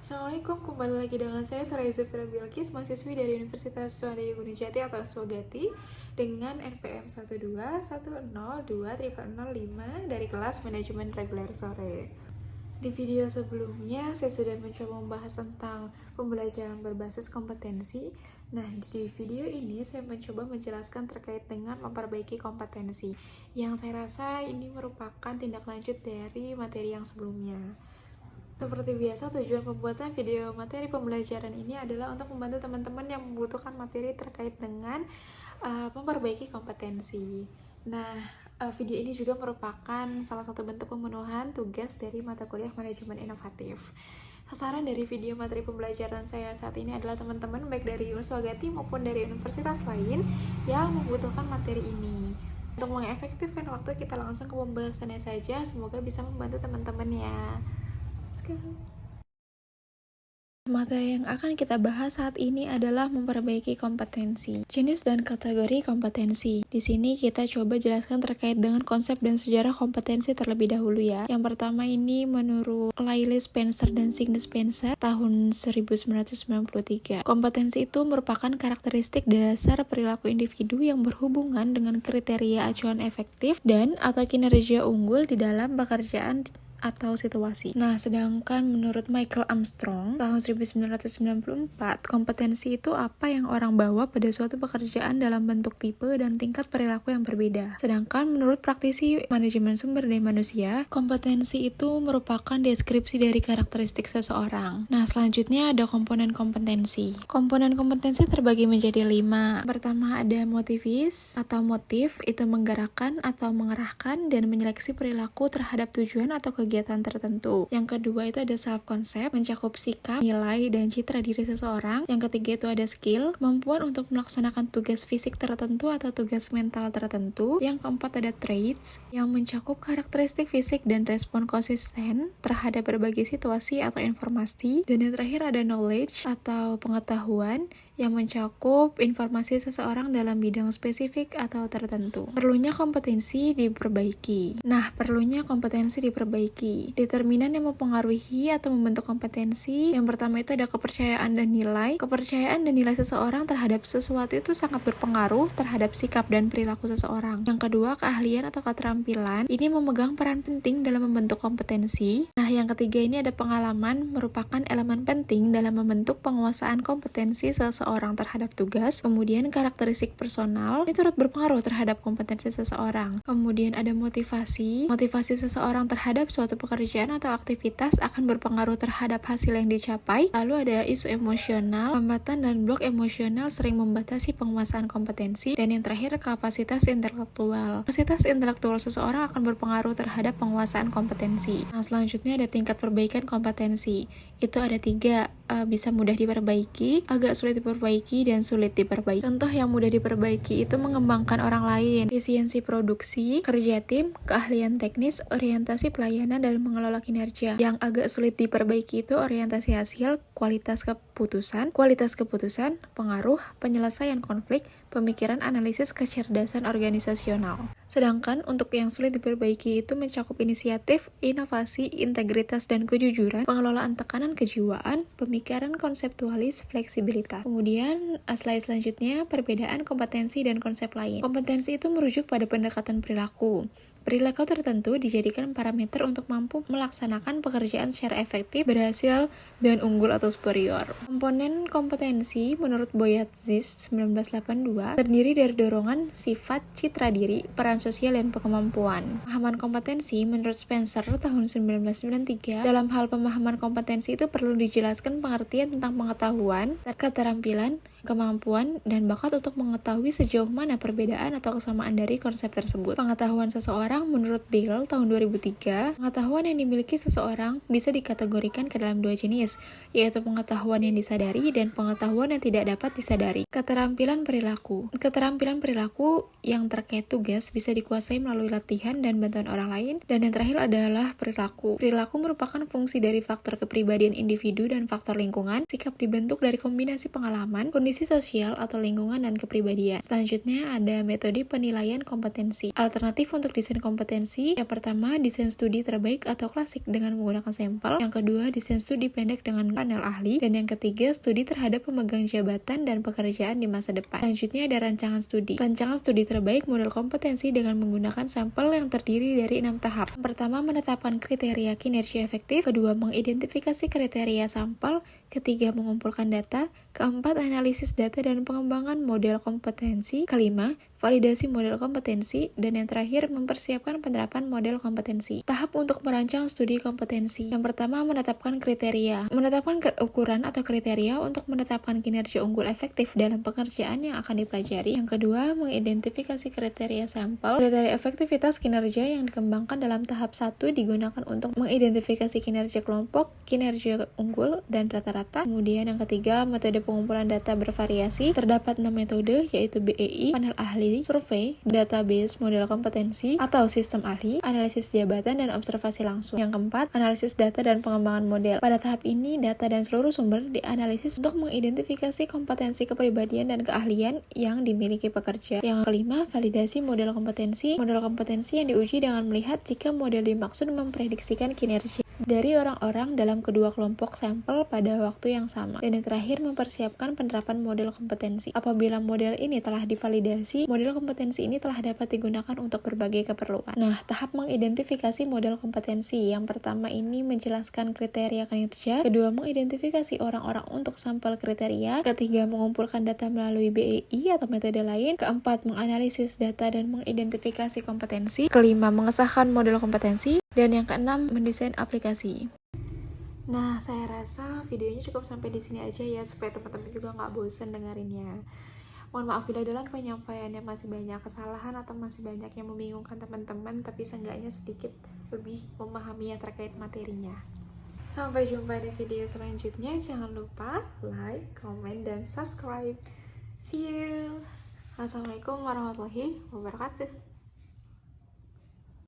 Assalamualaikum, kembali lagi dengan saya Soraya Zafira Bilkis, mahasiswi dari Universitas Suwandaya Gunujati atau Swagati dengan NPM 121020005 dari kelas Manajemen Reguler Sore. Di video sebelumnya, saya sudah mencoba membahas tentang pembelajaran berbasis kompetensi. Nah, di video ini saya mencoba menjelaskan terkait dengan memperbaiki kompetensi, yang saya rasa ini merupakan tindak lanjut dari materi yang sebelumnya. Seperti biasa, tujuan pembuatan video materi pembelajaran ini adalah untuk membantu teman-teman yang membutuhkan materi terkait dengan memperbaiki kompetensi. Nah, video ini juga merupakan salah satu bentuk pemenuhan tugas dari mata kuliah manajemen inovatif. Sasaran dari video materi pembelajaran saya saat ini adalah teman-teman baik dari Uniswagati maupun dari universitas lain yang membutuhkan materi ini. Untuk mengefektifkan waktu, kita langsung ke pembahasannya saja. Semoga bisa membantu teman-teman ya. Materi yang akan kita bahas saat ini adalah memperbaiki kompetensi. Jenis dan kategori kompetensi. Di sini kita coba jelaskan terkait dengan konsep dan sejarah kompetensi terlebih dahulu ya. Yang pertama ini menurut Lyle Spencer dan Signe Spencer tahun 1993. Kompetensi itu merupakan karakteristik dasar perilaku individu yang berhubungan dengan kriteria acuan efektif dan atau kinerja unggul di dalam pekerjaan atau situasi. Nah, sedangkan menurut Michael Armstrong tahun 1994, kompetensi itu apa yang orang bawa pada suatu pekerjaan dalam bentuk tipe dan tingkat perilaku yang berbeda. Sedangkan menurut praktisi manajemen sumber daya manusia, kompetensi itu merupakan deskripsi dari karakteristik seseorang. Nah, selanjutnya ada komponen kompetensi. Komponen kompetensi terbagi menjadi 5. Pertama ada motivis atau motif, itu menggerakkan atau mengarahkan dan menyeleksi perilaku terhadap tujuan atau kegiatan tertentu. Yang kedua itu ada self concept, mencakup sikap, nilai, dan citra diri seseorang. Yang ketiga itu ada skill, kemampuan untuk melaksanakan tugas fisik tertentu atau tugas mental tertentu. Yang keempat ada traits, yang mencakup karakteristik fisik dan respon konsisten terhadap berbagai situasi atau informasi. Dan yang terakhir ada knowledge atau pengetahuan, yang mencakup informasi seseorang dalam bidang spesifik atau tertentu. Perlunya kompetensi diperbaiki. Nah, perlunya kompetensi diperbaiki. Determinan yang mempengaruhi atau membentuk kompetensi. Yang pertama itu ada kepercayaan dan nilai. Kepercayaan dan nilai seseorang terhadap sesuatu itu sangat berpengaruh terhadap sikap dan perilaku seseorang. Yang kedua, keahlian atau keterampilan. Ini memegang peran penting dalam membentuk kompetensi. Nah, yang ketiga ini ada pengalaman, merupakan elemen penting dalam membentuk penguasaan kompetensi seseorang terhadap tugas. Kemudian karakteristik personal ini turut berpengaruh terhadap kompetensi seseorang. Kemudian ada motivasi. Motivasi seseorang terhadap suatu pekerjaan atau aktivitas akan berpengaruh terhadap hasil yang dicapai. Lalu ada isu emosional. Hambatan dan blok emosional sering membatasi penguasaan kompetensi. Dan yang terakhir kapasitas intelektual. Kapasitas intelektual seseorang akan berpengaruh terhadap penguasaan kompetensi. Nah, selanjutnya ada tingkat perbaikan kompetensi. Itu ada 3, bisa mudah diperbaiki, agak sulit diperbaiki, dan sulit diperbaiki. Contoh yang mudah diperbaiki itu mengembangkan orang lain, efisiensi produksi, kerja tim, keahlian teknis, orientasi pelayanan, dan mengelola kinerja. Yang agak sulit diperbaiki itu orientasi hasil, kualitas keputusan, pengaruh, penyelesaian konflik, pemikiran analisis, kecerdasan organisasional. Sedangkan untuk yang sulit diperbaiki itu mencakup inisiatif, inovasi, integritas, dan kejujuran, pengelolaan tekanan kejiwaan, pemikiran konseptualis, fleksibilitas. Kemudian, slide selanjutnya, perbedaan kompetensi dan konsep lain. Kompetensi itu merujuk pada pendekatan perilaku. Perilaku tertentu dijadikan parameter untuk mampu melaksanakan pekerjaan secara efektif, berhasil, dan unggul atau superior. Komponen kompetensi menurut Boyatzis 1982 terdiri dari dorongan, sifat, citra diri, peran sosial, dan kemampuan. Pemahaman kompetensi menurut Spencer tahun 1993, dalam hal pemahaman kompetensi itu perlu dijelaskan pengertian tentang pengetahuan, keterampilan, kemampuan, dan bakat untuk mengetahui sejauh mana perbedaan atau kesamaan dari konsep tersebut. Pengetahuan seseorang menurut Dale tahun 2003, pengetahuan yang dimiliki seseorang bisa dikategorikan ke dalam 2 jenis, yaitu pengetahuan yang disadari dan pengetahuan yang tidak dapat disadari. Keterampilan perilaku. Keterampilan perilaku yang terkait tugas bisa dikuasai melalui latihan dan bantuan orang lain. Dan yang terakhir adalah perilaku. Perilaku merupakan fungsi dari faktor kepribadian individu dan faktor lingkungan. Sikap dibentuk dari kombinasi pengalaman, kondisi kondisi sosial atau lingkungan dan kepribadian. Selanjutnya ada metode penilaian kompetensi. Alternatif untuk desain kompetensi, yang pertama desain studi terbaik atau klasik dengan menggunakan sampel, yang kedua desain studi pendek dengan panel ahli, dan yang ketiga studi terhadap pemegang jabatan dan pekerjaan di masa depan. Selanjutnya ada rancangan studi. Rancangan studi terbaik model kompetensi dengan menggunakan sampel yang terdiri dari 6 tahap. Yang pertama menetapkan kriteria kinerja efektif, kedua mengidentifikasi kriteria sampel, ketiga mengumpulkan data, keempat analisis data dan pengembangan model kompetensi, kelima validasi model kompetensi, dan yang terakhir mempersiapkan penerapan model kompetensi. Tahap untuk merancang studi kompetensi. Yang pertama menetapkan kriteria. Menetapkan ukuran atau kriteria untuk menetapkan kinerja unggul efektif dalam pekerjaan yang akan dipelajari. Yang kedua mengidentifikasi kriteria sampel. Kriteria efektivitas kinerja yang dikembangkan dalam tahap 1 digunakan untuk mengidentifikasi kinerja kelompok, kinerja unggul, dan rata-rata. Kemudian yang ketiga metode pengumpulan data bervariasi. Terdapat 6 metode yaitu BEI, panel ahli, survei, database, model kompetensi, atau sistem ahli, analisis jabatan, dan observasi langsung. Yang keempat, analisis data dan pengembangan model. Pada tahap ini, data dan seluruh sumber dianalisis untuk mengidentifikasi kompetensi kepribadian dan keahlian yang dimiliki pekerja. Yang kelima, validasi model kompetensi. Model kompetensi yang diuji dengan melihat jika model dimaksud memprediksikan kinerja dari orang-orang dalam kedua kelompok sampel pada waktu yang sama. Dan yang terakhir, mempersiapkan penerapan model kompetensi. Apabila model ini telah divalidasi, model kompetensi ini telah dapat digunakan untuk berbagai keperluan. Nah, tahap mengidentifikasi model kompetensi. Yang pertama ini menjelaskan kriteria kinerja, kedua mengidentifikasi orang-orang untuk sampel kriteria, ketiga mengumpulkan data melalui BEI atau metode lain, keempat menganalisis data dan mengidentifikasi kompetensi, kelima mengesahkan model kompetensi, dan yang keenam mendesain aplikasi. Nah, saya rasa videonya cukup sampai di sini aja ya, supaya teman-teman juga nggak bosan dengerinnya. Mohon maaf bila dalam penyampaiannya masih banyak kesalahan atau masih banyak yang membingungkan teman-teman, tapi seenggaknya sedikit lebih memahami yang terkait materinya. Sampai jumpa di video selanjutnya. Jangan lupa like, comment, dan subscribe. See you. Assalamualaikum warahmatullahi wabarakatuh.